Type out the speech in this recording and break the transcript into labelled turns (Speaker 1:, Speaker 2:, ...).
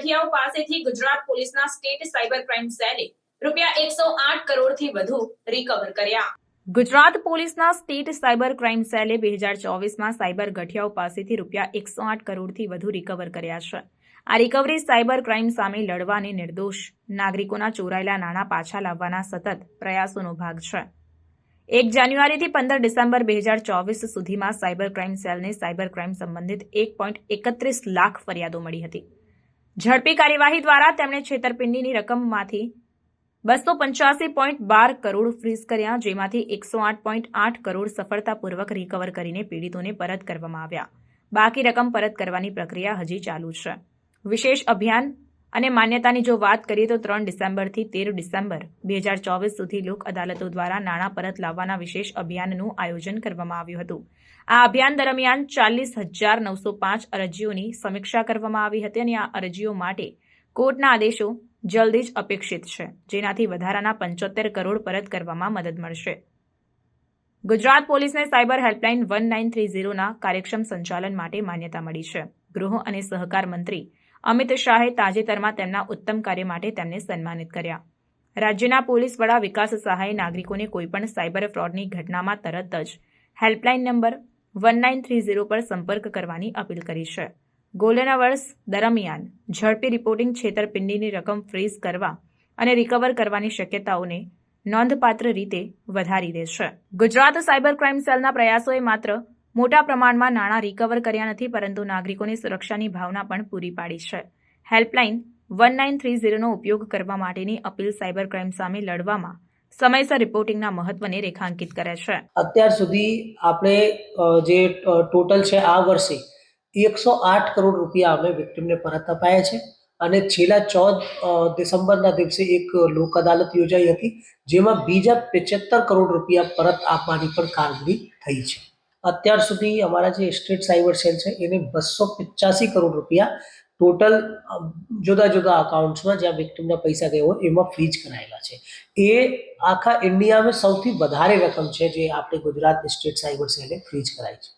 Speaker 1: ગઠિયાઓ પાસેથી ગુજરાત પોલીસના state cyber crime સેલે રૂપિયા 108 કરોડથી વધુ રિકવર કર્યા। ગુજરાત પોલીસના સ્ટેટ સાયબર ક્રાઇમ સેલે 2024માં સાયબર ગઠિયાઓ પાસેથી રૂપિયા 108 કરોડથી વધુ રિકવર કર્યા છે। આ રિકવરી સાયબર ક્રાઇમ સામે લડવા અને નિર્દોષ નાગરિકોના ચોરાયેલા નાણાં પાછા લાવવાના સતત પ્રયાસોનો ભાગ છે। 1 જાન્યુઆરીથી 15 ડિસેમ્બર 2024 સુધીમાં સાયબર ક્રાઇમ સેલને સાયબર ક્રાઇમ સંબંધિત 1.31 લાખ ફરિયાદો મળી હતી। ઝડપી કાર્યવાહી દ્વારા તેમણે છેતરપિંડીની રકમમાંથી 285.12 કરોડ ફ્રીઝ કર્યા, જેમાંથી 108.8 કરોડ સફળતાપૂર્વક રિકવર કરીને પીડિતોને પરત કરવામાં આવ્યા। બાકી રકમ પરત કરવાની પ્રક્રિયા હજી ચાલુ છે। વિશેષ અભિયાન અને માન્યતાની જો વાત કરીએ તો 3 ડિસેમ્બરથી 13 ડિસેમ્બર 2024 સુધી લોક અદાલતો દ્વારા નાણાં પરત લાવવાના વિશેષ અભિયાનનું આયોજન કરવામાં આવ્યું હતું। આ અભિયાન દરમિયાન 40,905 અરજીઓની સમીક્ષા કરવામાં આવી હતી અને આ અરજીઓ માટે કોર્ટના આદેશો જલ્દી જ અપેક્ષિત છે, જેનાથી વધારાના 75 કરોડ પરત કરવામાં મદદ મળશે। ગુજરાત પોલીસને સાયબર હેલ્પલાઇન 1930ના કાર્યક્ષમ સંચાલન માટે માન્યતા મળી છે। ગૃહ અને સહકાર મંત્રી અમિત શાહે તાજેતરમાં તેમના ઉત્તમ કાર્ય માટે તેમને સન્માનિત કર્યા। રાજ્યના પોલીસ વડા વિકાસ સહાયે નાગરિકોને કોઈપણ સાયબર ફ્રોડની ઘટનામાં તરત જ હેલ્પલાઇન નંબર 1930 પર સંપર્ક કરવાની અપીલ કરી છે। ગોલ્ડન અવર્સ દરમિયાન ઝડપી રિપોર્ટિંગ છેતરપિંડીની રકમ ફ્રીઝ કરવા અને રિકવર કરવાની શક્યતાઓને નોંધપાત્ર રીતે વધારી દે છે। ગુજરાત સાયબર ક્રાઇમ સેલના પ્રયાસોએ માત્ર મોટા પ્રમાણમાં નાણાં રિકવર કર્યા નથી, પરંતુ નાગરિકોને સુરક્ષાની ભાવના પણ પૂરી પાડી છે। હેલ્પલાઇન 1930નો ઉપયોગ કરવા માટેની અપીલ સાયબર ક્રાઇમ સામે લડવામાં સમયસર રિપોર્ટિંગના મહત્વને રેખાંકિત કરે છે।
Speaker 2: અત્યાર સુધી આપણે જે ટોટલ છે આ વર્ષે 108 કરોડ રૂપિયા અમે વિક્ટિમને પરત અપાયા છે અને છેલ્લા 14 ડિસેમ્બરના દિવસે એક લોક અદાલત યોજાઈ હતી, જેમાં બીજા 75 કરોડ રૂપિયા પરત આપવાની પણ કામગીરી થઈ છે। અત્યાર સુધી અમારા જે સ્ટેટ સાયબર સેલ છે એને 285 કરોડ રૂપિયા ટોટલ જુદા જુદા અકાઉન્ટ્સમાં જ્યાં વિક્ટિમના પૈસા ગયા હોય એમાં ફ્રીઝ કરાયેલા છે। એ આખા ઇન્ડિયામાં સૌથી વધારે રકમ છે જે આપણે ગુજરાત સ્ટેટ સાયબર સેલે ફ્રીઝ કરાઈ છે।